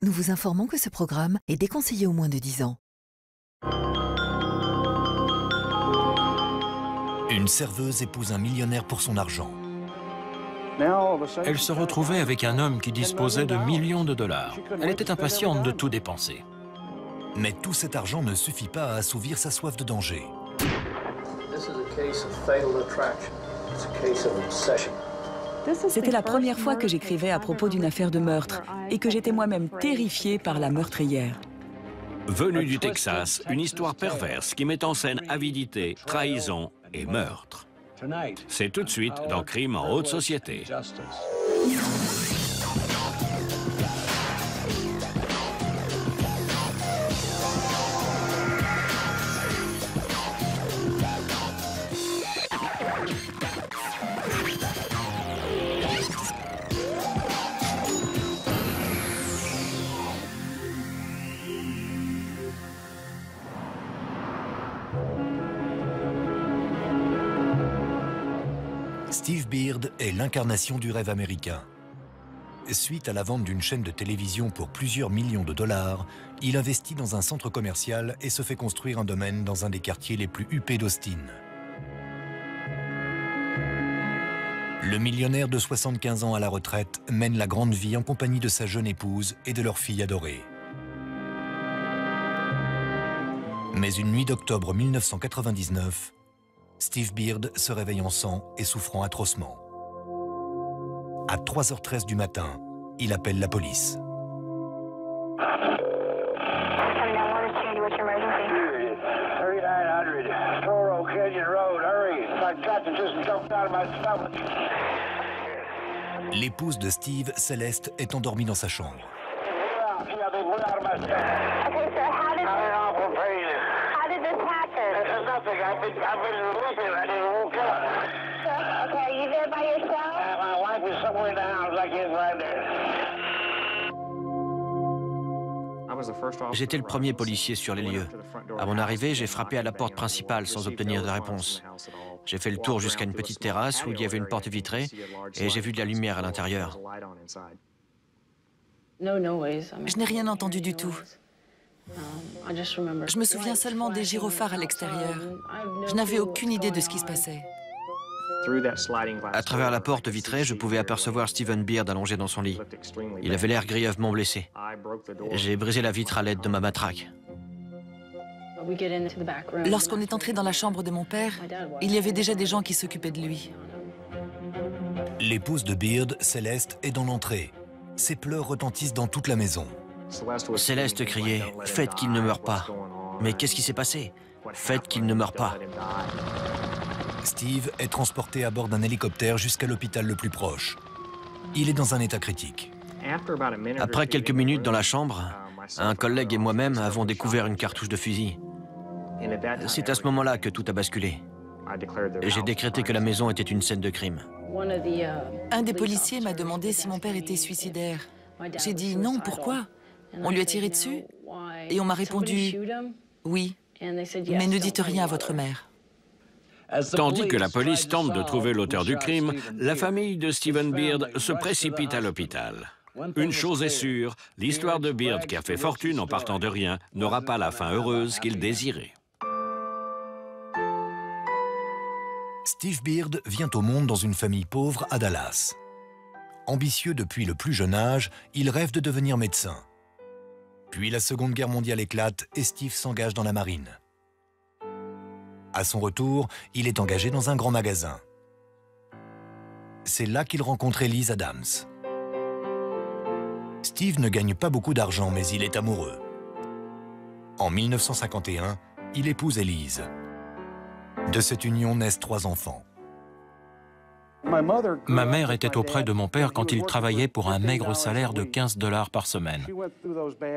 nous vous informons que ce programme est déconseillé aux moins de 10 ans. Une serveuse épouse un millionnaire pour son argent. Elle se retrouvait avec un homme qui disposait de millions de dollars. Elle était impatiente de tout dépenser. Mais tout cet argent ne suffit pas à assouvir sa soif de danger. C'était la première fois que j'écrivais à propos d'une affaire de meurtre et que j'étais moi-même terrifiée par la meurtrière. Venue du Texas, une histoire perverse qui met en scène avidité, trahison et meurtre. C'est tout de suite dans Crime en haute société. Steve Beard est l'incarnation du rêve américain. Suite à la vente d'une chaîne de télévision pour plusieurs millions de dollars, il investit dans un centre commercial et se fait construire un domaine dans un des quartiers les plus huppés d'Austin. Le millionnaire de 75 ans à la retraite mène la grande vie en compagnie de sa jeune épouse et de leur fille adorée. Mais une nuit d'octobre 1999, Steve Beard se réveille en sang et souffrant atrocement. À 3h13 du matin, il appelle la police. L'épouse de Steve, Céleste, est endormie dans sa chambre. J'étais le premier policier sur les lieux. À mon arrivée, j'ai frappé à la porte principale sans obtenir de réponse. J'ai fait le tour jusqu'à une petite terrasse où il y avait une porte vitrée et j'ai vu de la lumière à l'intérieur. Je n'ai rien entendu du tout. Je me souviens seulement des gyrophares à l'extérieur. Je n'avais aucune idée de ce qui se passait. À travers la porte vitrée, je pouvais apercevoir Steven Beard allongé dans son lit. Il avait l'air grièvement blessé. J'ai brisé la vitre à l'aide de ma matraque. Lorsqu'on est entré dans la chambre de mon père, il y avait déjà des gens qui s'occupaient de lui. L'épouse de Beard, Céleste, est dans l'entrée. Ses pleurs retentissent dans toute la maison. Céleste criait « Faites qu'il ne meure pas ». Mais qu'est-ce qui s'est passé? Faites qu'il ne meure pas. Steve est transporté à bord d'un hélicoptère jusqu'à l'hôpital le plus proche. Il est dans un état critique. Après quelques minutes dans la chambre, un collègue et moi-même avons découvert une cartouche de fusil. C'est à ce moment-là que tout a basculé. J'ai décrété que la maison était une scène de crime. Un des policiers m'a demandé si mon père était suicidaire. J'ai dit non, pourquoi? On lui a tiré dessus et on m'a répondu oui, mais ne dites rien à votre mère. Tandis que la police tente de trouver l'auteur du crime, la famille de Steven Beard se précipite à l'hôpital. Une chose est sûre, l'histoire de Beard, qui a fait fortune en partant de rien, n'aura pas la fin heureuse qu'il désirait. Steve Beard vient au monde dans une famille pauvre à Dallas. Ambitieux depuis le plus jeune âge, il rêve de devenir médecin. Puis la Seconde Guerre mondiale éclate et Steve s'engage dans la marine. À son retour, il est engagé dans un grand magasin. C'est là qu'il rencontre Elise Adams. Steve ne gagne pas beaucoup d'argent, mais il est amoureux. En 1951, il épouse Elise. De cette union naissent 3 enfants. Ma mère était auprès de mon père quand il travaillait pour un maigre salaire de 15 $ par semaine.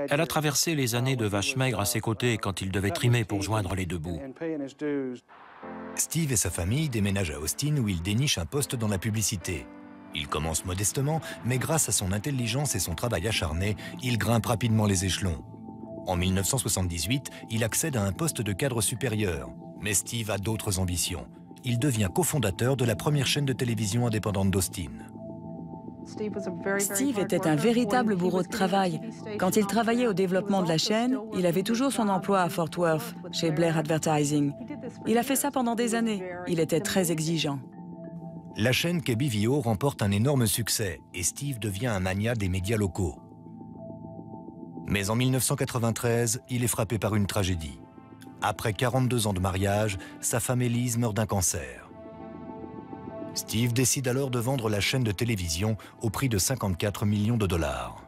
Elle a traversé les années de vache maigre à ses côtés quand il devait trimer pour joindre les deux bouts. Steve et sa famille déménagent à Austin où il déniche un poste dans la publicité. Il commence modestement, mais grâce à son intelligence et son travail acharné, il grimpe rapidement les échelons. En 1978, il accède à un poste de cadre supérieur. Mais Steve a d'autres ambitions. Il devient cofondateur de la première chaîne de télévision indépendante d'Austin. Steve était un véritable bourreau de travail. Quand il travaillait au développement de la chaîne, il avait toujours son emploi à Fort Worth, chez Blair Advertising. Il a fait ça pendant des années. Il était très exigeant. La chaîne KBVO remporte un énorme succès et Steve devient un magnat des médias locaux. Mais en 1993, il est frappé par une tragédie. Après 42 ans de mariage, sa femme Elise meurt d'un cancer. Steve décide alors de vendre la chaîne de télévision au prix de 54 millions de dollars.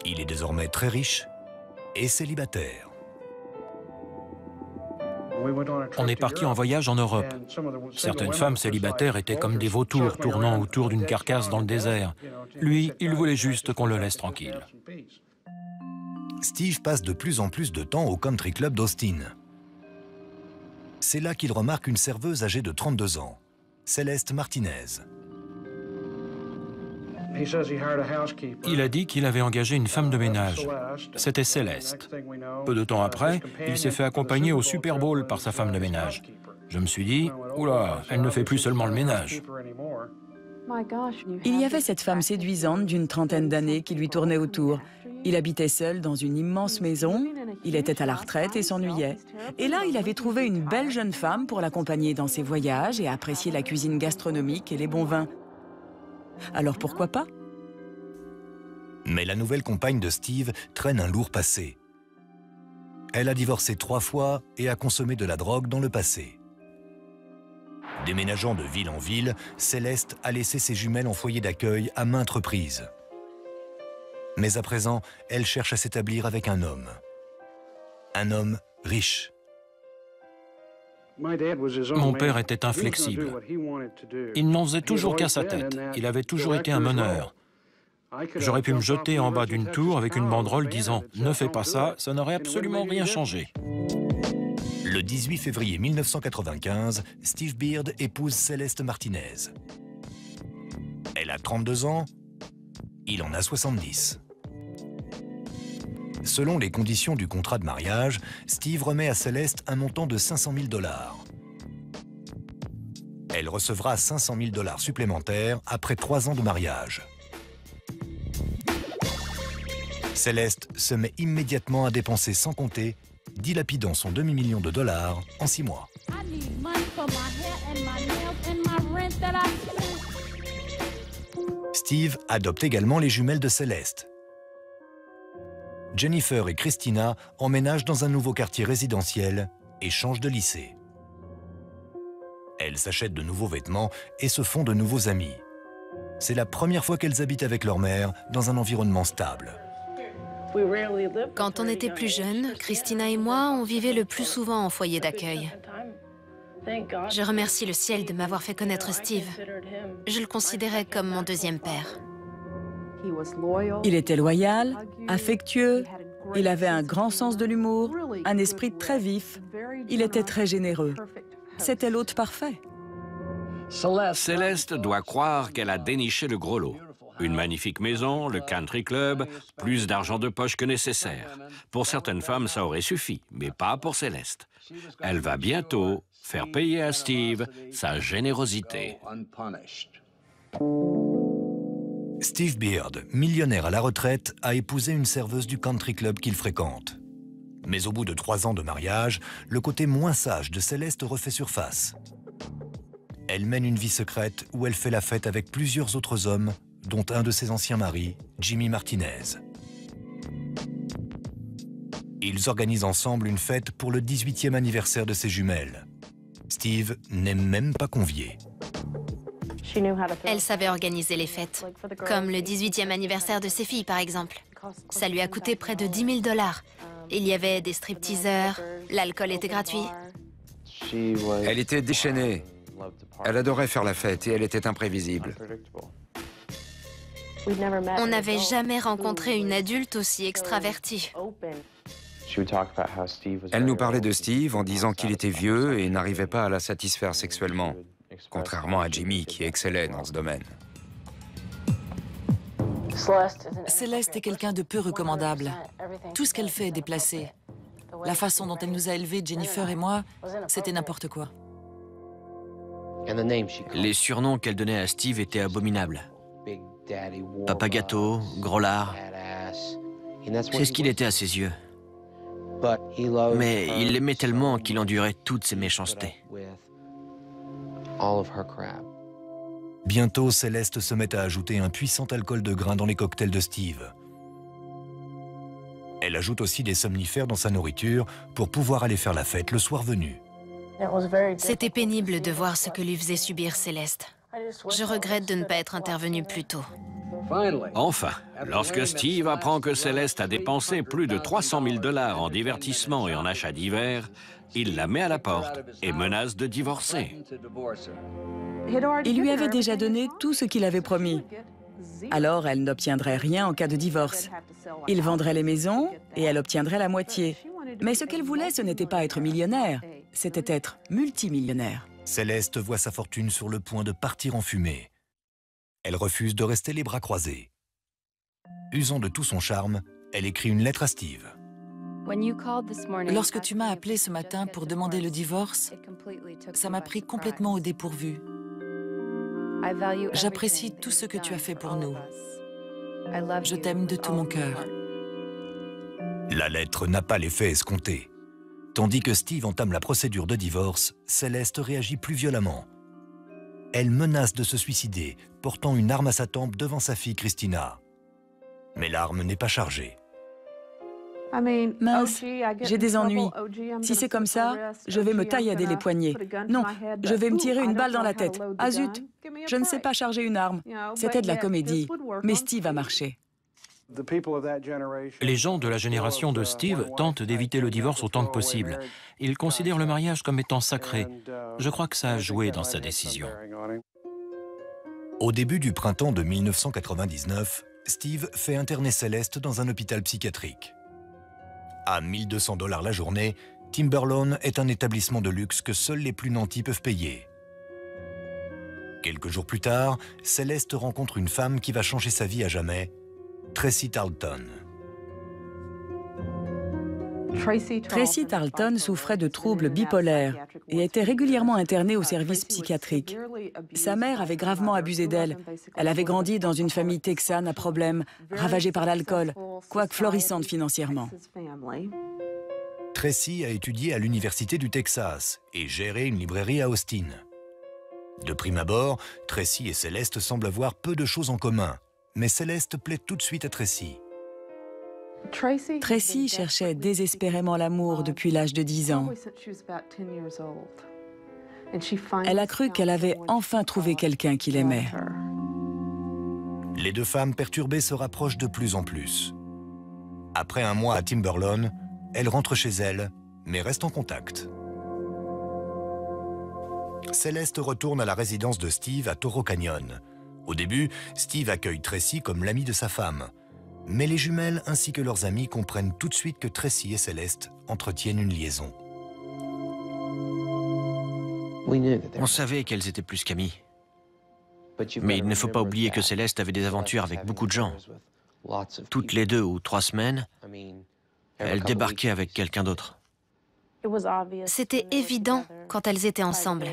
Il est désormais très riche et célibataire. On est parti en voyage en Europe. Certaines femmes célibataires étaient comme des vautours tournant autour d'une carcasse dans le désert. Lui, il voulait juste qu'on le laisse tranquille. Steve passe de plus en plus de temps au country club d'Austin. C'est là qu'il remarque une serveuse âgée de 32 ans, Céleste Martinez. Il a dit qu'il avait engagé une femme de ménage. C'était Céleste. Peu de temps après, il s'est fait accompagner au Super Bowl par sa femme de ménage. Je me suis dit, oula, elle ne fait plus seulement le ménage. Il y avait cette femme séduisante d'une trentaine d'années qui lui tournait autour. Il habitait seul dans une immense maison, il était à la retraite et s'ennuyait. Et là, il avait trouvé une belle jeune femme pour l'accompagner dans ses voyages et apprécier la cuisine gastronomique et les bons vins. Alors pourquoi pas? Mais la nouvelle compagne de Steve traîne un lourd passé. Elle a divorcé 3 fois et a consommé de la drogue dans le passé. Déménageant de ville en ville, Céleste a laissé ses jumelles en foyer d'accueil à maintes reprises. Mais à présent, elle cherche à s'établir avec un homme. Un homme riche. Mon père était inflexible. Il n'en faisait toujours qu'à sa tête. Il avait toujours été un meneur. J'aurais pu me jeter en bas d'une tour avec une banderole disant « Ne fais pas ça, ça n'aurait absolument rien changé ». Le 18 février 1995, Steve Beard épouse Céleste Martinez. Elle a 32 ans, il en a 70. Selon les conditions du contrat de mariage, Steve remet à Céleste un montant de 500 000 $. Elle recevra 500 000 $ supplémentaires après 3 ans de mariage. Céleste se met immédiatement à dépenser sans compter, dilapidant son demi-million de dollars en 6 mois. Steve adopte également les jumelles de Céleste. Jennifer et Christina emménagent dans un nouveau quartier résidentiel et changent de lycée. Elles s'achètent de nouveaux vêtements et se font de nouveaux amis. C'est la première fois qu'elles habitent avec leur mère dans un environnement stable. Quand on était plus jeunes, Christina et moi, on vivait le plus souvent en foyer d'accueil. Je remercie le ciel de m'avoir fait connaître Steve. Je le considérais comme mon deuxième père. Il était loyal, affectueux, il avait un grand sens de l'humour, un esprit très vif, il était très généreux. C'était l'hôte parfait. Céleste doit croire qu'elle a déniché le gros lot. Une magnifique maison, le country club, plus d'argent de poche que nécessaire. Pour certaines femmes, ça aurait suffi, mais pas pour Céleste. Elle va bientôt faire payer à Steve sa générosité. Steve Beard, millionnaire à la retraite, a épousé une serveuse du country club qu'il fréquente. Mais au bout de 3 ans de mariage, le côté moins sage de Céleste refait surface. Elle mène une vie secrète où elle fait la fête avec plusieurs autres hommes, dont un de ses anciens maris, Jimmy Martinez. Ils organisent ensemble une fête pour le 18e anniversaire de ses jumelles. Steve n'est même pas convié. Elle savait organiser les fêtes, comme le 18e anniversaire de ses filles, par exemple. Ça lui a coûté près de 10 000 $. Il y avait des stripteaseurs, l'alcool était gratuit. Elle était déchaînée. Elle adorait faire la fête et elle était imprévisible. On n'avait jamais rencontré une adulte aussi extravertie. Elle nous parlait de Steve en disant qu'il était vieux et n'arrivait pas à la satisfaire sexuellement, contrairement à Jimmy qui excellait dans ce domaine. Céleste est quelqu'un de peu recommandable. Tout ce qu'elle fait est déplacé. La façon dont elle nous a élevés, Jennifer et moi, c'était n'importe quoi. Les surnoms qu'elle donnait à Steve étaient abominables. Papa gâteau, gros lard. C'est ce qu'il était à ses yeux. Mais il l'aimait tellement qu'il endurait toutes ses méchancetés. Bientôt, Céleste se met à ajouter un puissant alcool de grain dans les cocktails de Steve. Elle ajoute aussi des somnifères dans sa nourriture pour pouvoir aller faire la fête le soir venu. C'était pénible de voir ce que lui faisait subir Céleste. Je regrette de ne pas être intervenue plus tôt. Enfin, lorsque Steve apprend que Céleste a dépensé plus de 300 000 $ en divertissement et en achats divers, il la met à la porte et menace de divorcer. Il lui avait déjà donné tout ce qu'il avait promis. Alors, elle n'obtiendrait rien en cas de divorce. Il vendrait les maisons et elle obtiendrait la moitié. Mais ce qu'elle voulait, ce n'était pas être millionnaire, c'était être multimillionnaire. Céleste voit sa fortune sur le point de partir en fumée. Elle refuse de rester les bras croisés. Usant de tout son charme, elle écrit une lettre à Steve. Lorsque tu m'as appelé ce matin pour demander le divorce, ça m'a pris complètement au dépourvu. J'apprécie tout ce que tu as fait pour nous. Je t'aime de tout mon cœur. La lettre n'a pas l'effet escompté. Tandis que Steve entame la procédure de divorce, Céleste réagit plus violemment. Elle menace de se suicider, portant une arme à sa tempe devant sa fille Christina. Mais l'arme n'est pas chargée. Mince, j'ai des ennuis. Si c'est comme ça, je vais me taillader les poignets. Non, je vais me tirer une balle dans la tête. Ah zut, je ne sais pas charger une arme. C'était de la comédie, mais Steve a marché. Les gens de la génération de Steve tentent d'éviter le divorce autant que possible. Ils considèrent le mariage comme étant sacré. Je crois que ça a joué dans sa décision. Au début du printemps de 1999, Steve fait interner Céleste dans un hôpital psychiatrique. À 1 200 $ la journée, Timberlawn est un établissement de luxe que seuls les plus nantis peuvent payer. Quelques jours plus tard, Céleste rencontre une femme qui va changer sa vie à jamais, Tracy Tarleton. Tracy Tarleton souffrait de troubles bipolaires et était régulièrement internée au service psychiatrique. Sa mère avait gravement abusé d'elle. Elle avait grandi dans une famille texane à problème, ravagée par l'alcool, quoique florissante financièrement. Tracy a étudié à l'Université du Texas et géré une librairie à Austin. De prime abord, Tracy et Céleste semblent avoir peu de choses en commun, mais Céleste plaît tout de suite à Tracy. Tracy cherchait désespérément l'amour depuis l'âge de 10 ans. Elle a cru qu'elle avait enfin trouvé quelqu'un qui l'aimait. Les deux femmes perturbées se rapprochent de plus en plus. Après un mois à Timberlawn, elle rentre chez elle, mais reste en contact. Céleste retourne à la résidence de Steve à Toro Canyon. Au début, Steve accueille Tracy comme l'amie de sa femme. Mais les jumelles ainsi que leurs amis comprennent tout de suite que Tracy et Céleste entretiennent une liaison. On savait qu'elles étaient plus qu'amies. Mais il ne faut pas oublier que Céleste avait des aventures avec beaucoup de gens. Toutes les 2 ou 3 semaines, elle débarquait avec quelqu'un d'autre. C'était évident quand elles étaient ensemble.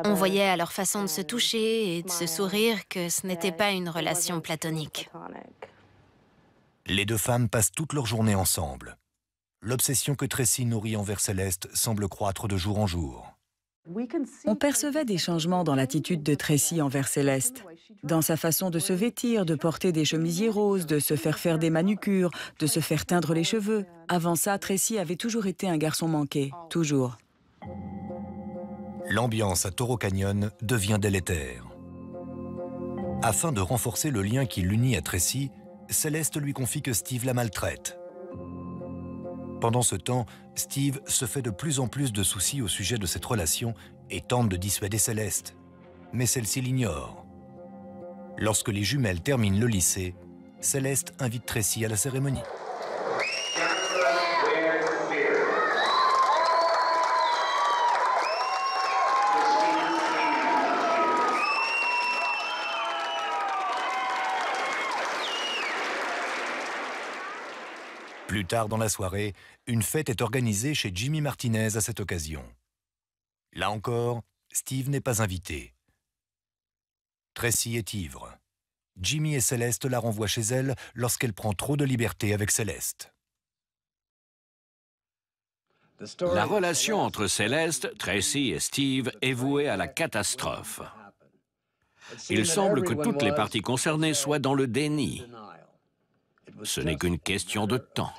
On voyait à leur façon de se toucher et de se sourire que ce n'était pas une relation platonique. Les deux femmes passent toute leur journée ensemble. L'obsession que Tracy nourrit envers Céleste semble croître de jour en jour. On percevait des changements dans l'attitude de Tracy envers Céleste. Dans sa façon de se vêtir, de porter des chemisiers roses, de se faire des manucures, de se faire teindre les cheveux. Avant ça, Tracy avait toujours été un garçon manqué, toujours. L'ambiance à Toro Canyon devient délétère. Afin de renforcer le lien qui l'unit à Tracy, Céleste lui confie que Steve la maltraite. Pendant ce temps, Steve se fait de plus en plus de soucis au sujet de cette relation et tente de dissuader Céleste. Mais celle-ci l'ignore. Lorsque les jumelles terminent le lycée, Céleste invite Tracy à la cérémonie. Plus tard dans la soirée, une fête est organisée chez Jimmy Martinez à cette occasion. Là encore, Steve n'est pas invité. Tracy est ivre. Jimmy et Céleste la renvoient chez elle lorsqu'elle prend trop de liberté avec Céleste. La relation entre Céleste, Tracy et Steve est vouée à la catastrophe. Il semble que toutes les parties concernées soient dans le déni. Ce n'est qu'une question de temps.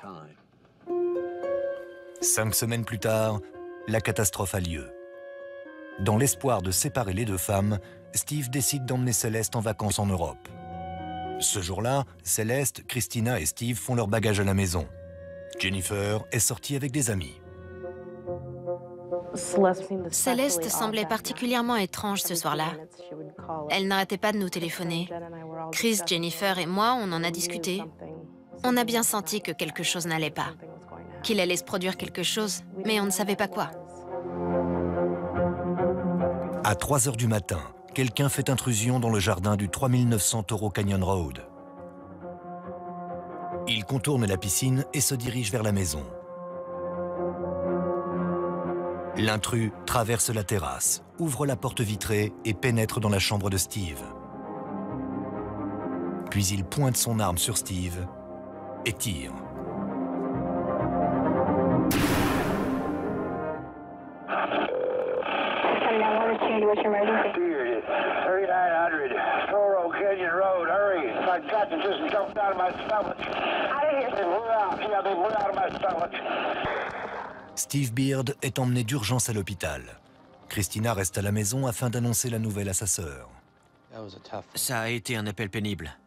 5 semaines plus tard, la catastrophe a lieu. Dans l'espoir de séparer les deux femmes, Steve décide d'emmener Céleste en vacances en Europe. Ce jour-là, Céleste, Christina et Steve font leur bagage à la maison. Jennifer est sortie avec des amis. Céleste semblait particulièrement étrange ce soir-là. Elle n'arrêtait pas de nous téléphoner. Chris, Jennifer et moi, on en a discuté. On a bien senti que quelque chose n'allait pas. Qu'il allait se produire quelque chose, mais on ne savait pas quoi. À 3 heures du matin, quelqu'un fait intrusion dans le jardin du 3900 Toro Canyon Road. Il contourne la piscine et se dirige vers la maison. L'intrus traverse la terrasse, ouvre la porte vitrée et pénètre dans la chambre de Steve. Puis il pointe son arme sur Steve et tire. Steve Beard est emmené d'urgence à l'hôpital. Christina reste à la maison afin d'annoncer la nouvelle à sa sœur. Ça a été un appel pénible.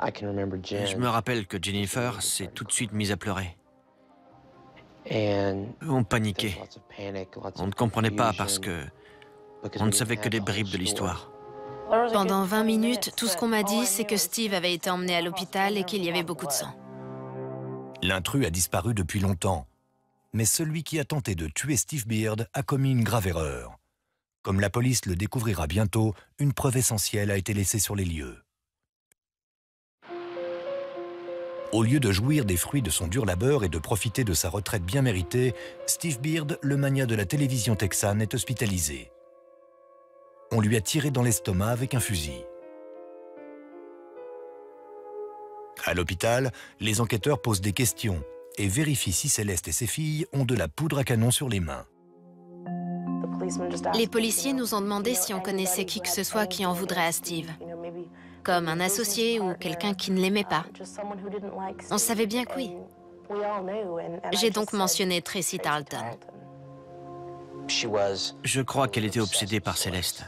Je me rappelle que Jennifer s'est tout de suite mise à pleurer. On paniquait. On ne comprenait pas parce que on ne savait que des bribes de l'histoire. Pendant 20 minutes, tout ce qu'on m'a dit, c'est que Steve avait été emmené à l'hôpital et qu'il y avait beaucoup de sang. L'intrus a disparu depuis longtemps. Mais celui qui a tenté de tuer Steve Beard a commis une grave erreur. Comme la police le découvrira bientôt, une preuve essentielle a été laissée sur les lieux. Au lieu de jouir des fruits de son dur labeur et de profiter de sa retraite bien méritée, Steve Beard, le magnat de la télévision texane, est hospitalisé. On lui a tiré dans l'estomac avec un fusil. À l'hôpital, les enquêteurs posent des questions et vérifient si Céleste et ses filles ont de la poudre à canon sur les mains. Les policiers nous ont demandé si on connaissait qui que ce soit qui en voudrait à Steve. Comme un associé ou quelqu'un qui ne l'aimait pas. On savait bien que oui. J'ai donc mentionné Tracy Tarleton. Je crois qu'elle était obsédée par Céleste.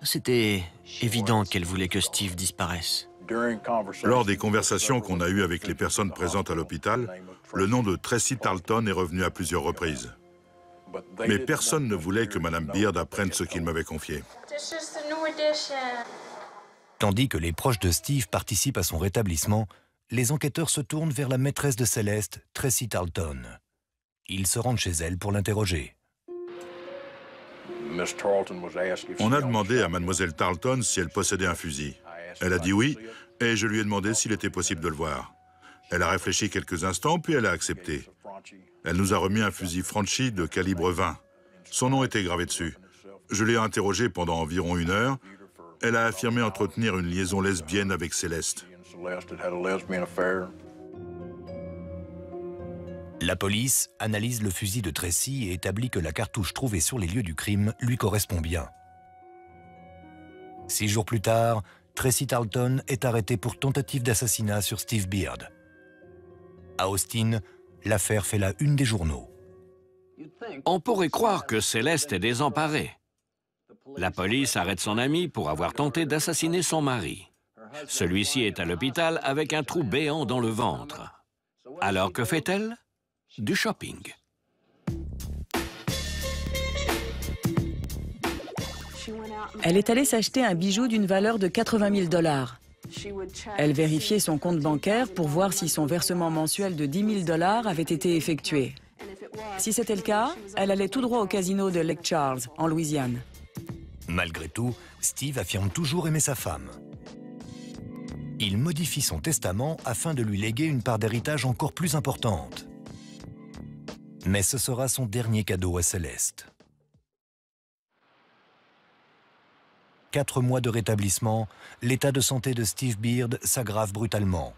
C'était évident qu'elle voulait que Steve disparaisse. Lors des conversations qu'on a eues avec les personnes présentes à l'hôpital, le nom de Tracy Tarleton est revenu à plusieurs reprises. Mais personne ne voulait que Mme Beard apprenne ce qu'il m'avait confié. Tandis que les proches de Steve participent à son rétablissement, les enquêteurs se tournent vers la maîtresse de Céleste, Tracy Tarleton. Ils se rendent chez elle pour l'interroger. On a demandé à Mademoiselle Tarleton si elle possédait un fusil. Elle a dit oui, et je lui ai demandé s'il était possible de le voir. Elle a réfléchi quelques instants, puis elle a accepté. Elle nous a remis un fusil Franchi de calibre 20. Son nom était gravé dessus. Je l'ai interrogée pendant environ 1 heure. Elle a affirmé entretenir une liaison lesbienne avec Céleste. La police analyse le fusil de Tracy et établit que la cartouche trouvée sur les lieux du crime lui correspond bien. 6 jours plus tard, Tracy Tarleton est arrêtée pour tentative d'assassinat sur Steve Beard. À Austin, l'affaire fait la une des journaux. On pourrait croire que Céleste est désemparée. La police arrête son ami pour avoir tenté d'assassiner son mari. Celui-ci est à l'hôpital avec un trou béant dans le ventre. Alors que fait-elle? Du shopping. Elle est allée s'acheter un bijou d'une valeur de 80 000 $. Elle vérifiait son compte bancaire pour voir si son versement mensuel de 10 000 $ avait été effectué. Si c'était le cas, elle allait tout droit au casino de Lake Charles, en Louisiane. Malgré tout, Steve affirme toujours aimer sa femme. Il modifie son testament afin de lui léguer une part d'héritage encore plus importante. Mais ce sera son dernier cadeau à Céleste. 4 mois de rétablissement, l'état de santé de Steve Beard s'aggrave brutalement.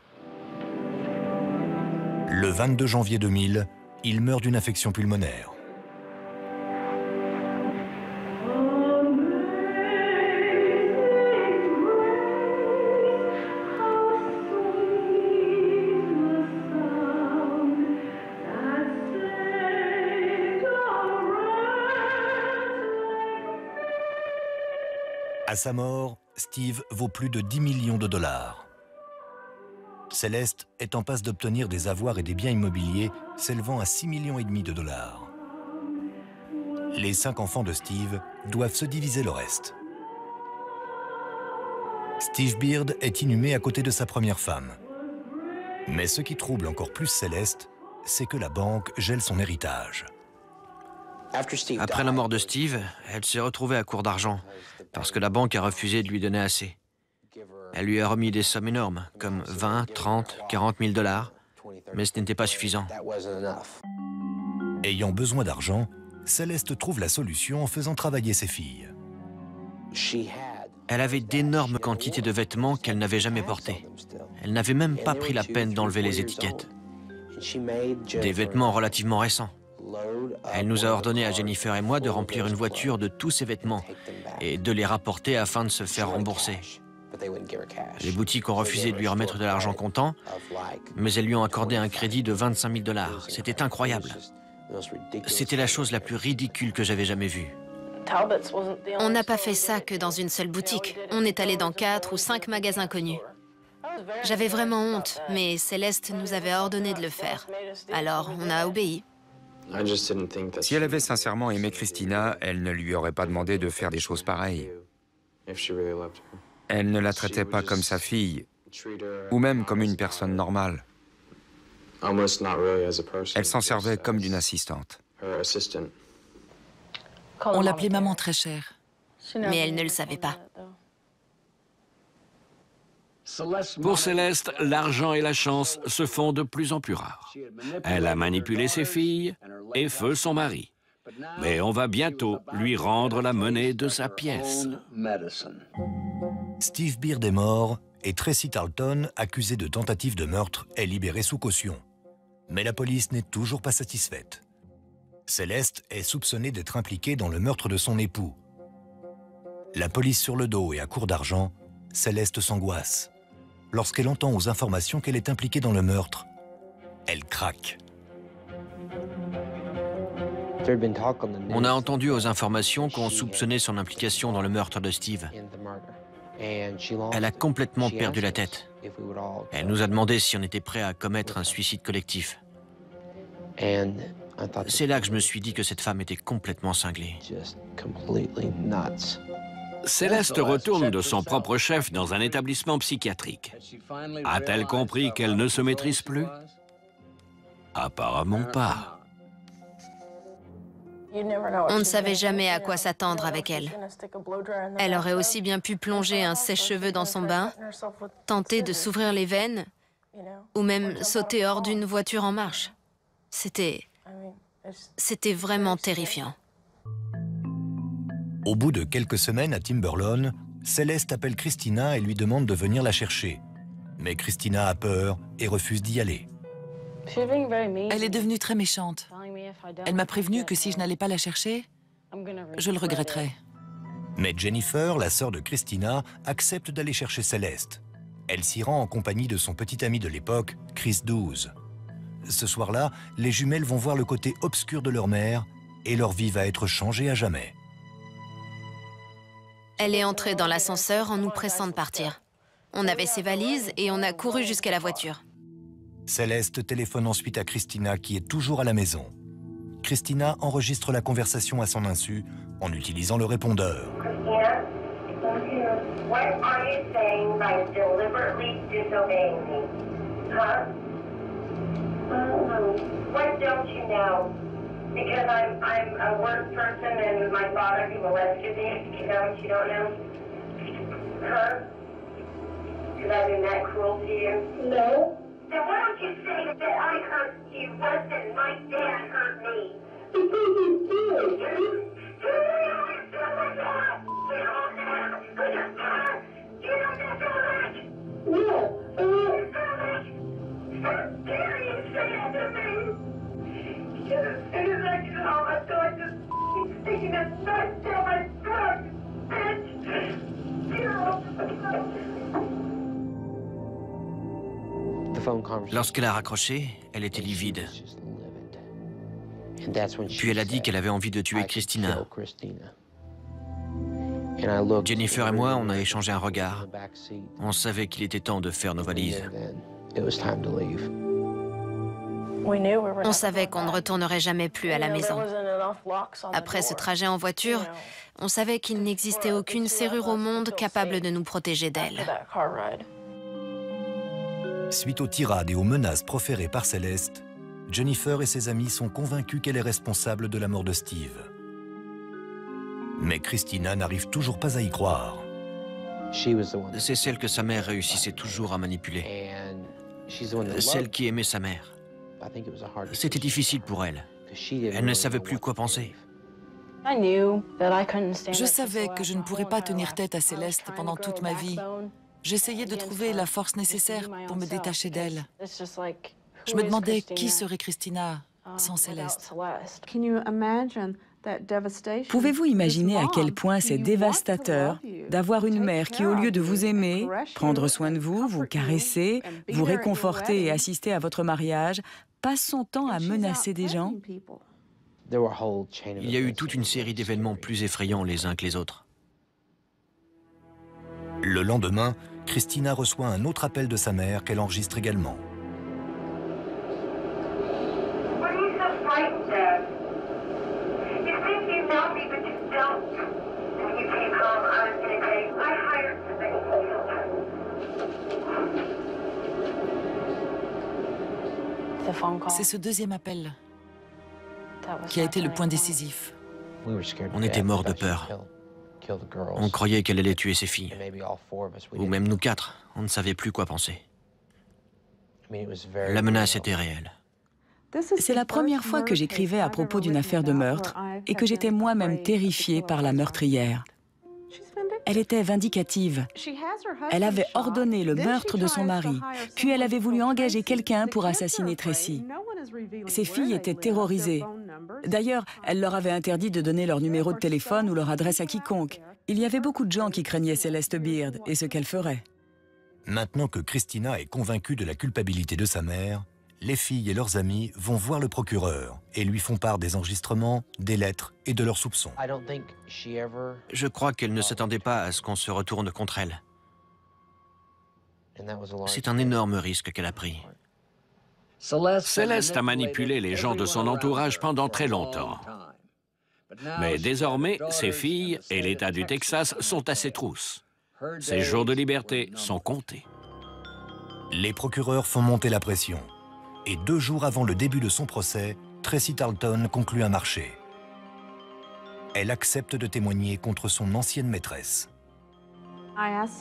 Le 22 janvier 2000, il meurt d'une infection pulmonaire. À sa mort, Steve vaut plus de 10 millions de dollars. Céleste est en passe d'obtenir des avoirs et des biens immobiliers s'élevant à 6,5 millions de dollars. Les 5 enfants de Steve doivent se diviser le reste. Steve Beard est inhumé à côté de sa première femme. Mais ce qui trouble encore plus Céleste, c'est que la banque gèle son héritage. Après la mort de Steve, elle s'est retrouvée à court d'argent, parce que la banque a refusé de lui donner assez. Elle lui a remis des sommes énormes, comme 20, 30, 40 000 dollars, mais ce n'était pas suffisant. Ayant besoin d'argent, Céleste trouve la solution en faisant travailler ses filles. Elle avait d'énormes quantités de vêtements qu'elle n'avait jamais portés. Elle n'avait même pas pris la peine d'enlever les étiquettes. Des vêtements relativement récents. Elle nous a ordonné à Jennifer et moi de remplir une voiture de tous ces vêtements et de les rapporter afin de se faire rembourser. Les boutiques ont refusé de lui remettre de l'argent comptant, mais elles lui ont accordé un crédit de 25 000 dollars. C'était incroyable. C'était la chose la plus ridicule que j'avais jamais vue. On n'a pas fait ça que dans une seule boutique. On est allé dans 4 ou 5 magasins connus. J'avais vraiment honte, mais Céleste nous avait ordonné de le faire. Alors, on a obéi. Si elle avait sincèrement aimé Christina, elle ne lui aurait pas demandé de faire des choses pareilles. Elle ne la traitait pas comme sa fille, ou même comme une personne normale. Elle s'en servait comme d'une assistante. On l'appelait maman très chère. Mais elle ne le savait pas. Pour Céleste, l'argent et la chance se font de plus en plus rares. Elle a manipulé ses filles et feu son mari. Mais on va bientôt lui rendre la monnaie de sa pièce. Steve Beard est mort et Tracy Tarleton, accusée de tentative de meurtre, est libérée sous caution. Mais la police n'est toujours pas satisfaite. Céleste est soupçonnée d'être impliquée dans le meurtre de son époux. La police sur le dos et à court d'argent, Céleste s'angoisse. Lorsqu'elle entend aux informations qu'elle est impliquée dans le meurtre, elle craque. On a entendu aux informations qu'on soupçonnait son implication dans le meurtre de Steve. Elle a complètement perdu la tête. Elle nous a demandé si on était prêt à commettre un suicide collectif. C'est là que je me suis dit que cette femme était complètement cinglée. Céleste retourne de son propre chef dans un établissement psychiatrique. A-t-elle compris qu'elle ne se maîtrise plus? Apparemment pas. On ne savait jamais à quoi s'attendre avec elle. Elle aurait aussi bien pu plonger un sèche-cheveux dans son bain, tenter de s'ouvrir les veines, ou même sauter hors d'une voiture en marche. C'était vraiment terrifiant. Au bout de quelques semaines à Timberlawn, Céleste appelle Christina et lui demande de venir la chercher. Mais Christina a peur et refuse d'y aller. Elle est devenue très méchante. Elle m'a prévenu que si je n'allais pas la chercher, je le regretterais. Mais Jennifer, la sœur de Christina, accepte d'aller chercher Céleste. Elle s'y rend en compagnie de son petit ami de l'époque, Chris Douze. Ce soir-là, les jumelles vont voir le côté obscur de leur mère et leur vie va être changée à jamais. Elle est entrée dans l'ascenseur en nous pressant de partir. On avait ses valises et on a couru jusqu'à la voiture. Céleste téléphone ensuite à Christina qui est toujours à la maison. Christina enregistre la conversation à son insu en utilisant le répondeur. Christina, what are you saying by deliberately disobeying me? Huh? What don't you know? Because I'm a work person and my father who molested me. You know what you don't know? Huh? Because I've been that cruel to you? No. Then why don't you say that I hurt you worse than my dad hurt me? Because you did. You always do my dad. You know that. Because Lorsqu'elle a raccroché, elle était livide. Puis elle a dit qu'elle avait envie de tuer Christina. Jennifer et moi, on a échangé un regard. On savait qu'il était temps de faire nos valises. On savait qu'on ne retournerait jamais plus à la maison. Après ce trajet en voiture, on savait qu'il n'existait aucune serrure au monde capable de nous protéger d'elle. Suite aux tirades et aux menaces proférées par Céleste, Jennifer et ses amis sont convaincus qu'elle est responsable de la mort de Steve. Mais Christina n'arrive toujours pas à y croire. C'est celle que sa mère réussissait toujours à manipuler. Celle qui aimait sa mère. C'était difficile pour elle. Elle ne savait plus quoi penser. Je savais que je ne pourrais pas tenir tête à Céleste pendant toute ma vie. J'essayais de trouver la force nécessaire pour me détacher d'elle. Je me demandais qui serait Christina sans Céleste. Pouvez-vous imaginer à quel point c'est dévastateur d'avoir une mère qui, au lieu de vous aimer, prendre soin de vous, vous caresser, vous réconforter et assister à votre mariage, passe son temps à menacer des gens? Il y a eu toute une série d'événements plus effrayants les uns que les autres. Le lendemain, Christina reçoit un autre appel de sa mère qu'elle enregistre également. C'est ce deuxième appel qui a été le point décisif. On était morts de peur. On croyait qu'elle allait tuer ses filles. Ou même nous quatre, on ne savait plus quoi penser. La menace était réelle. C'est la première fois que j'écrivais à propos d'une affaire de meurtre et que j'étais moi-même terrifiée par la meurtrière. Elle était vindicative. Elle avait ordonné le meurtre de son mari, puis elle avait voulu engager quelqu'un pour assassiner Tracy. Ses filles étaient terrorisées. D'ailleurs, elle leur avait interdit de donner leur numéro de téléphone ou leur adresse à quiconque. Il y avait beaucoup de gens qui craignaient Céleste Beard et ce qu'elle ferait. Maintenant que Christina est convaincue de la culpabilité de sa mère, les filles et leurs amis vont voir le procureur et lui font part des enregistrements, des lettres et de leurs soupçons. Je crois qu'elle ne s'attendait pas à ce qu'on se retourne contre elle. C'est un énorme risque qu'elle a pris. Céleste a manipulé les gens de son entourage pendant très longtemps. Mais désormais, ses filles et l'État du Texas sont à ses trousses. Ses jours de liberté sont comptés. Les procureurs font monter la pression. Et 2 jours avant le début de son procès, Tracy Tarleton conclut un marché. Elle accepte de témoigner contre son ancienne maîtresse.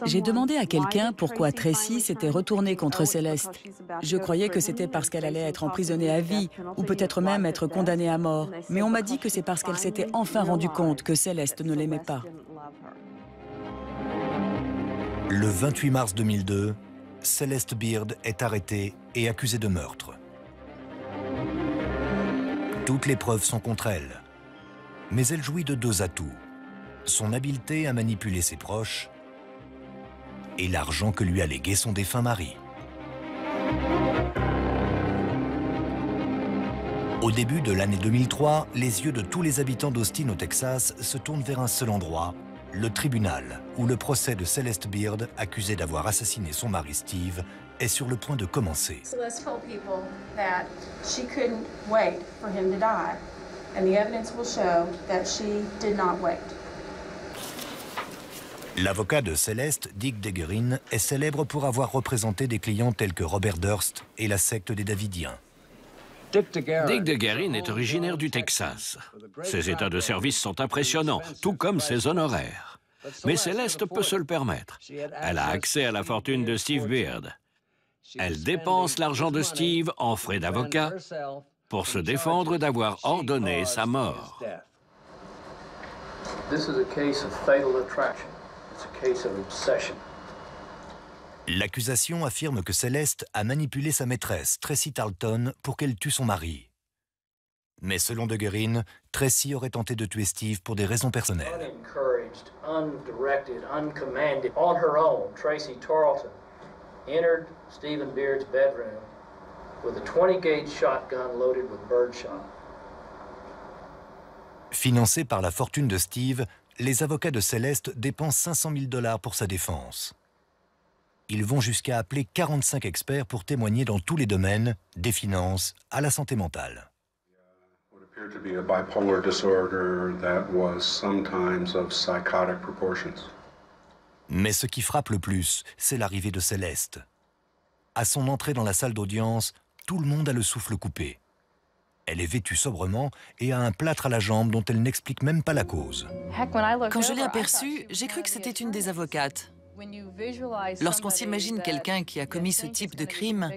J'ai demandé à quelqu'un pourquoi Tracy s'était retournée contre Céleste. Je croyais que c'était parce qu'elle allait être emprisonnée à vie, ou peut-être même être condamnée à mort. Mais on m'a dit que c'est parce qu'elle s'était enfin rendue compte que Céleste ne l'aimait pas. Le 28 mars 2002, Céleste Beard est arrêtée et accusée de meurtre. Toutes les preuves sont contre elle. Mais elle jouit de 2 atouts. Son habileté à manipuler ses proches et l'argent que lui a légué son défunt mari. Au début de l'année 2003, les yeux de tous les habitants d'Austin au Texas se tournent vers un seul endroit, le tribunal, où le procès de Céleste Beard, accusée d'avoir assassiné son mari Steve, est sur le point de commencer. Celeste told people that she couldn't wait for him to die, and the evidence will show that she did not wait. L'avocat de Céleste, Dick DeGuerin, est célèbre pour avoir représenté des clients tels que Robert Durst et la secte des Davidiens. Dick DeGuerin est originaire du Texas. Ses états de service sont impressionnants, tout comme ses honoraires. Mais Céleste peut se le permettre. Elle a accès à la fortune de Steve Beard. Elle dépense l'argent de Steve en frais d'avocat pour se défendre d'avoir ordonné sa mort. L'accusation affirme que Céleste a manipulé sa maîtresse, Tracy Tarleton, pour qu'elle tue son mari. Mais selon De Guerin, Tracy aurait tenté de tuer Steve pour des raisons personnelles. Undirected, uncommanded, on her own, Tracy Tarleton entered Stephen Beard's bedroom with a 20-gauge shotgun loaded with birdshot. Financés par la fortune de Steve, les avocats de Céleste dépensent 500 000 $ pour sa défense. Ils vont jusqu'à appeler 45 experts pour témoigner dans tous les domaines, des finances à la santé mentale. To be a bipolar disorder that was sometimes of psychotic proportions. Mais ce qui frappe le plus, c'est l'arrivée de Céleste. À son entrée dans la salle d'audience, tout le monde a le souffle coupé. Elle est vêtue sobrement et a un plâtre à la jambe dont elle n'explique même pas la cause. Quand je l'ai aperçue, j'ai cru que c'était une des avocates. Lorsqu'on s'imagine quelqu'un qui a commis ce type de crime,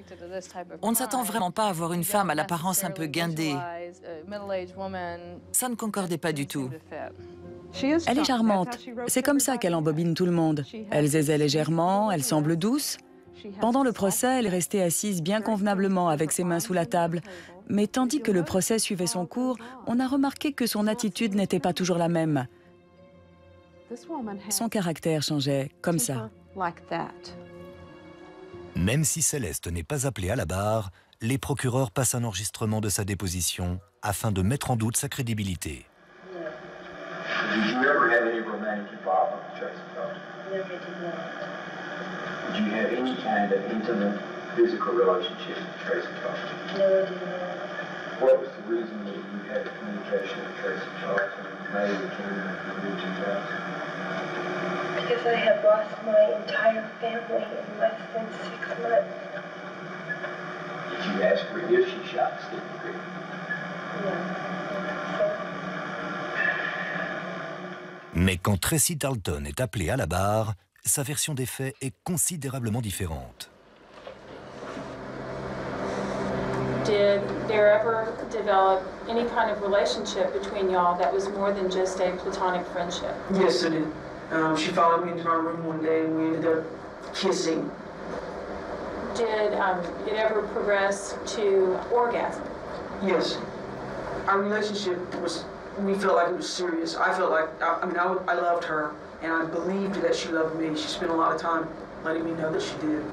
on ne s'attend vraiment pas à voir une femme à l'apparence un peu guindée. Ça ne concordait pas du tout. Elle est charmante. C'est comme ça qu'elle embobine tout le monde. Elle zézait légèrement, elle semble douce. Pendant le procès, elle est restée assise bien convenablement avec ses mains sous la table. Mais tandis que le procès suivait son cours, on a remarqué que son attitude n'était pas toujours la même. Son caractère changeait, comme ça. Même si Céleste n'est pas appelée à la barre, les procureurs passent un enregistrement de sa déposition afin de mettre en doute sa crédibilité. Because I have lost my entire family in less than 6 months. Did you ask her if she shot Stephen Beard? Mais quand Tracy Tarleton est appelée à la barre, sa version des faits est considérablement différente. Did there ever develop any kind of relationship between y'all that was more than just a platonic friendship? Yes, it did. She followed me into my room one day and we ended up kissing. Did it ever progress to orgasm? Yes. Our relationship was, we felt like it was serious. I felt like, I loved her and I believed that she loved me. She spent a lot of time letting me know that she did.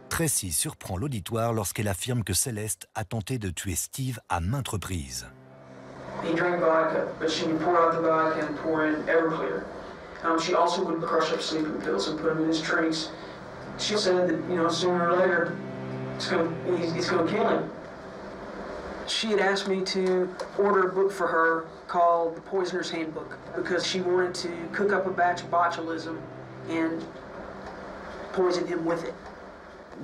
Tracy surprend l'auditoire lorsqu'elle affirme que Céleste a tenté de tuer Steve à maintes reprises. He drank vodka, but she would pour out the vodka and pour in Everclear. She also would crush up sleeping pills and put them in his drinks. She said that, sooner or later, he's going to kill him. She had asked me to order a book for her called The Poisoner's Handbook because she wanted to cook up a batch of botulism and poison him with it.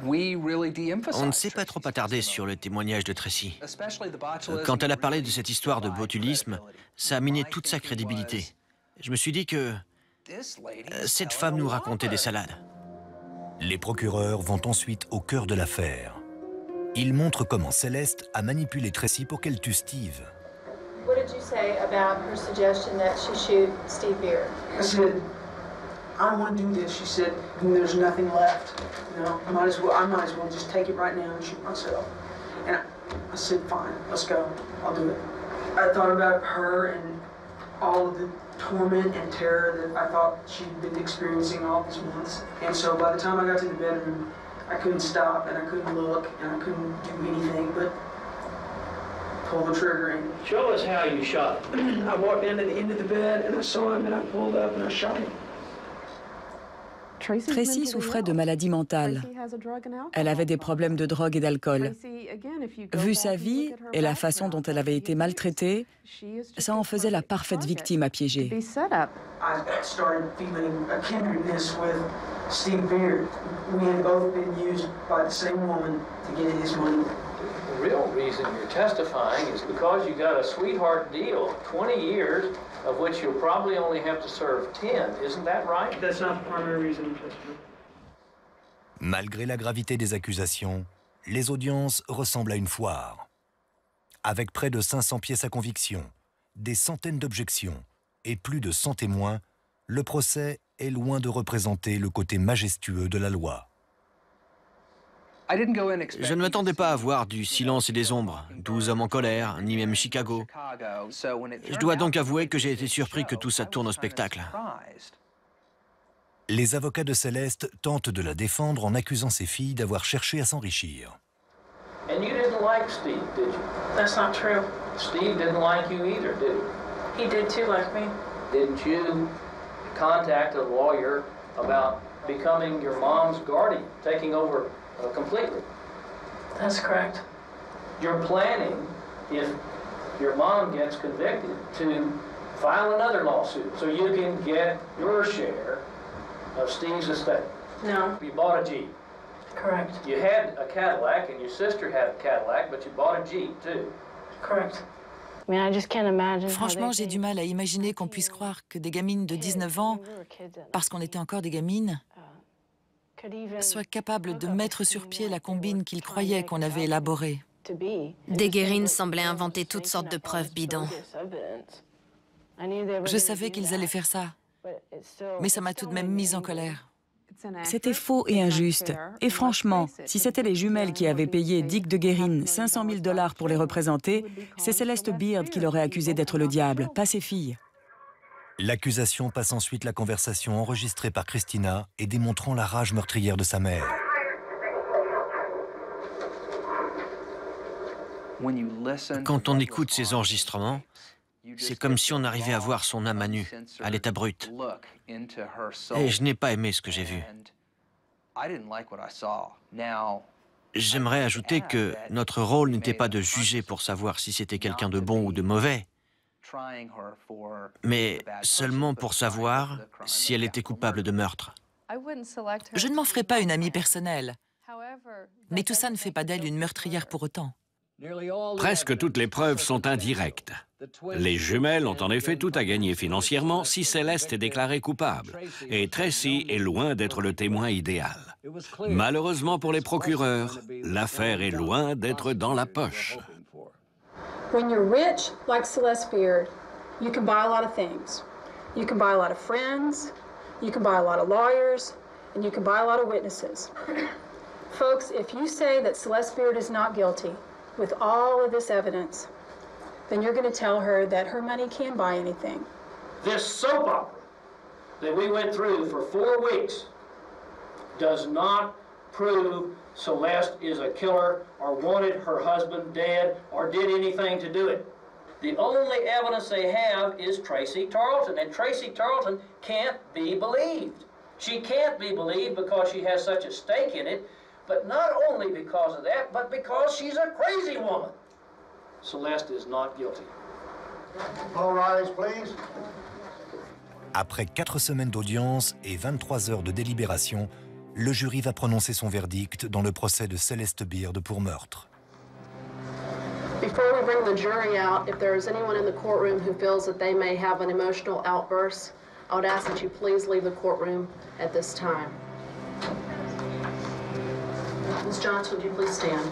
On ne s'est pas trop attardé sur le témoignage de Tracy. Quand elle a parlé de cette histoire de botulisme, ça a miné toute sa crédibilité. Je me suis dit que cette femme nous racontait des salades. Les procureurs vont ensuite au cœur de l'affaire. Ils montrent comment Céleste a manipulé Tracy pour qu'elle tue Steve. What did you say about her suggestion that she shoot Steve Beard? I said, I don't want to do this. She said, there's nothing left. I might as well just take it right now and shoot myself. And I said, fine, let's go. I'll do it. I thought about her and all of the torment and terror that I thought she'd been experiencing all these months. And so by the time I got to the bedroom, I couldn't stop and I couldn't look and I couldn't do anything but pull the trigger in. Show us how you shot him. I walked down to the end of the bed and I saw him and I pulled up and I shot him. Tracy souffrait de maladies mentales. Elle avait des problèmes de drogue et d'alcool. Vu sa vie et la façon dont elle avait été maltraitée, ça en faisait la parfaite victime à piéger. I started feeling a kindredness with Steve Beard. We had both been used by the same woman to get his money. The real reason you're testifying is because you got a sweetheart deal, 20 years, of which you'll probably only have to serve 10. Isn't that right? That's not the primary reason. Malgré la gravité des accusations, les audiences ressemblent à une foire. Avec près de 500 pièces à conviction, des centaines d'objections et plus de 100 témoins, le procès est loin de représenter le côté majestueux de la loi. Je ne m'attendais pas à voir du silence et des ombres, 12 hommes en colère, ni même Chicago. Je dois donc avouer que j'ai été surpris que tout ça tourne au spectacle. Les avocats de Céleste tentent de la défendre en accusant ses filles d'avoir cherché à s'enrichir. And you didn't like Steve, did you? That's not true. Steve didn't like you either, did he? He did too like me. Didn't you contact a lawyer about becoming your mom's guardian, taking over completely? That's correct. You're planning, if your mom gets convicted, to file another lawsuit so you can get your share of Steve's estate. No. You bought a Jeep. Correct. You had a Cadillac and your sister had a Cadillac, but you bought a Jeep too. Correct. Franchement, j'ai du mal à imaginer qu'on puisse croire que des gamines de 19 ans, parce qu'on était encore des gamines, soient capables de mettre sur pied la combine qu'ils croyaient qu'on avait élaborée. Des guérines semblaient inventer toutes sortes de preuves bidons. Je savais qu'ils allaient faire ça, mais ça m'a tout de même mise en colère. C'était faux et injuste. Et franchement, si c'était les jumelles qui avaient payé Dick de Guérin 500 000 $ pour les représenter, c'est Celeste Beard qui l'aurait accusé d'être le diable, pas ses filles. L'accusation passe ensuite la conversation enregistrée par Christina et démontrant la rage meurtrière de sa mère. Quand on écoute ces enregistrements, c'est comme si on arrivait à voir son âme à nu, à l'état brut. Et je n'ai pas aimé ce que j'ai vu. J'aimerais ajouter que notre rôle n'était pas de juger pour savoir si c'était quelqu'un de bon ou de mauvais, mais seulement pour savoir si elle était coupable de meurtre. Je ne m'en ferai pas une amie personnelle, mais tout ça ne fait pas d'elle une meurtrière pour autant. Presque toutes les preuves sont indirectes. Les jumelles ont en effet tout à gagner financièrement si Céleste est déclarée coupable. Et Tracy est loin d'être le témoin idéal. Malheureusement pour les procureurs, l'affaire est loin d'être dans la poche. When you're rich, like Celeste Beard, you can buy a lot of things. You can buy a lot of friends, you can buy a lot of lawyers, and you can buy a lot of witnesses. Folks, if you say that Celeste Beard is not guilty, with all of this evidence, then you're going to tell her that her money can't buy anything. This soap opera that we went through for 4 weeks does not prove Celeste is a killer or wanted her husband dead or did anything to do it. The only evidence they have is Tracy Tarleton, and Tracy Tarleton can't be believed. She can't be believed because she has such a stake in it, but not only because of that, but because she's a crazy woman. Celeste is not guilty. All rise, please. Après 4 semaines d'audience et 23 heures de délibération, le jury va prononcer son verdict dans le procès de Celeste Beard pour meurtre. Before we bring the jury out, if there is anyone in the courtroom who feels that they may have an emotional outburst, I would ask that you please leave the courtroom at this time. Ms. Johnson, would you please stand?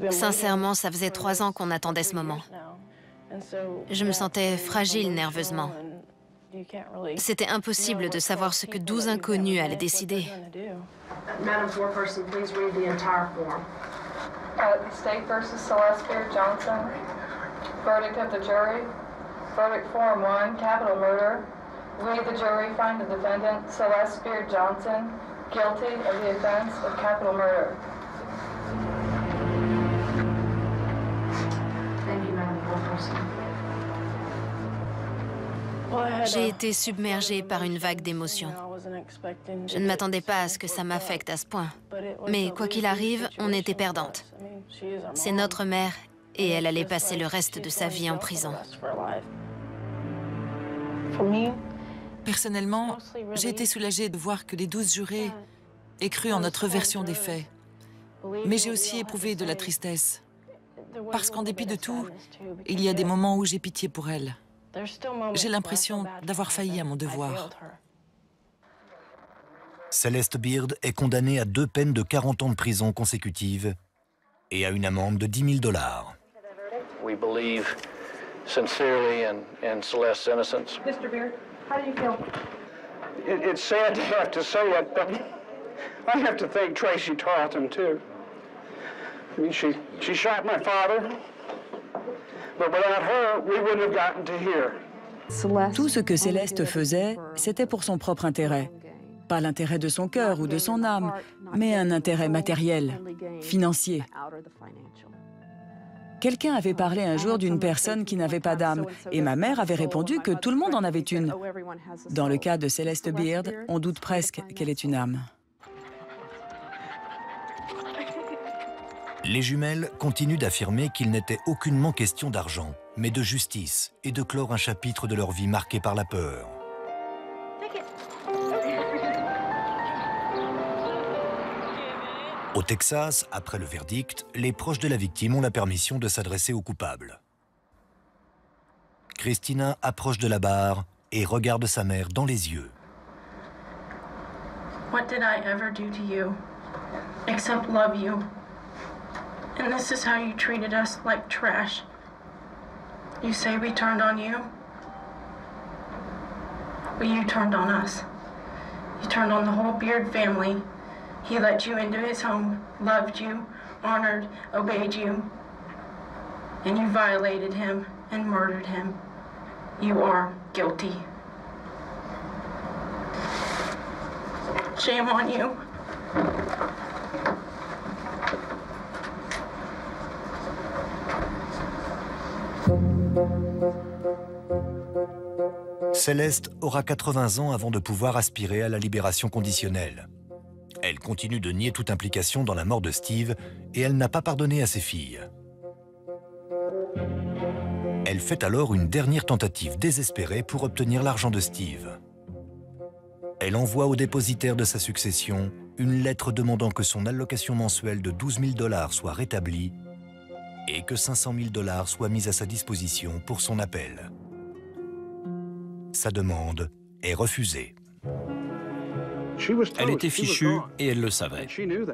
Sincèrement, ça faisait 3 ans qu'on attendait ce moment. Je me sentais fragile nerveusement. C'était impossible de savoir ce que 12 inconnus allaient décider. Madam Foreperson, please read the entire form. The State versus Celeste Beard Johnson. Verdict of the jury. Verdict Form 1, capital murder. We, the jury, find the defendant, Celeste Beard Johnson, guilty of the offense of capital murder. Thank you, Madam Foreperson. J'ai été submergée par une vague d'émotions. Je ne m'attendais pas à ce que ça m'affecte à ce point. Mais quoi qu'il arrive, on était perdantes. C'est notre mère et elle allait passer le reste de sa vie en prison. Personnellement, j'ai été soulagée de voir que les 12 jurés aient cru en notre version des faits. Mais j'ai aussi éprouvé de la tristesse. Parce qu'en dépit de tout, il y a des moments où j'ai pitié pour elle. J'ai l'impression d'avoir failli à mon devoir. Celeste Beard est condamnée à 2 peines de 40 ans de prison consécutives et à une amende de $10 000. We believe sincerely in Celeste's innocence. Mr. Beard, How do you feel? It's sad to have to say it, but I have to thank Tracy Tarleton, too. I mean, she shot my father, but without her, we wouldn't have gotten to here. Tout ce que Céleste faisait, c'était pour son propre intérêt. Pas l'intérêt de son cœur ou de son âme, mais un intérêt matériel, financier. Quelqu'un avait parlé un jour d'une personne qui n'avait pas d'âme, et ma mère avait répondu que tout le monde en avait une. Dans le cas de Céleste Beard, on doute presque qu'elle ait une âme. Les jumelles continuent d'affirmer qu'il n'était aucunement question d'argent, mais de justice et de clore un chapitre de leur vie marqué par la peur. Au Texas, après le verdict, les proches de la victime ont la permission de s'adresser au coupable. Christina approche de la barre et regarde sa mère dans les yeux. What did I ever do to you except love you? And this is how you treated us like trash. You say we turned on you? Well, you turned on us. You turned on the whole Beard family. He let you into his home, loved you, honored, obeyed you. And you violated him and murdered him. You are guilty. Shame on you. Céleste aura 80 ans avant de pouvoir aspirer à la libération conditionnelle. Elle continue de nier toute implication dans la mort de Steve et elle n'a pas pardonné à ses filles. Elle fait alors une dernière tentative désespérée pour obtenir l'argent de Steve. Elle envoie au dépositaire de sa succession une lettre demandant que son allocation mensuelle de 12 000 $ soit rétablie et que 500 000 $ soient mis à sa disposition pour son appel. Sa demande est refusée. Elle était fichue et elle le savait.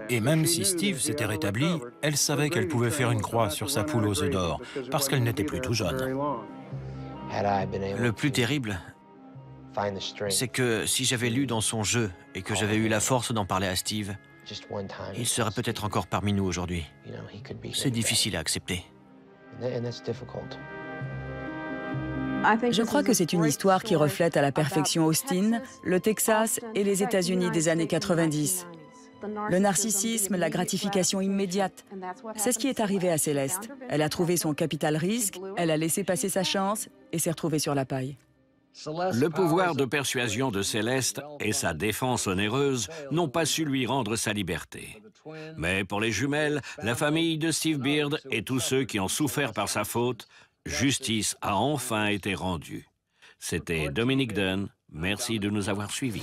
Et même si Steve s'était rétabli, elle savait qu'elle pouvait faire une croix sur sa poule aux œufs d'or, parce qu'elle n'était plus tout jeune. Le plus terrible, c'est que si j'avais lu dans son jeu et que j'avais eu la force d'en parler à Steve, il serait peut-être encore parmi nous aujourd'hui. C'est difficile à accepter. Je crois que c'est une histoire qui reflète à la perfection Austin, le Texas et les États-Unis des années 90. Le narcissisme, la gratification immédiate. C'est ce qui est arrivé à Céleste. Elle a trouvé son capital risque, elle a laissé passer sa chance et s'est retrouvée sur la paille. Le pouvoir de persuasion de Céleste et sa défense onéreuse n'ont pas su lui rendre sa liberté. Mais pour les jumelles, la famille de Steve Beard et tous ceux qui ont souffert par sa faute, justice a enfin été rendue. C'était Dominique Dunn. Merci de nous avoir suivis.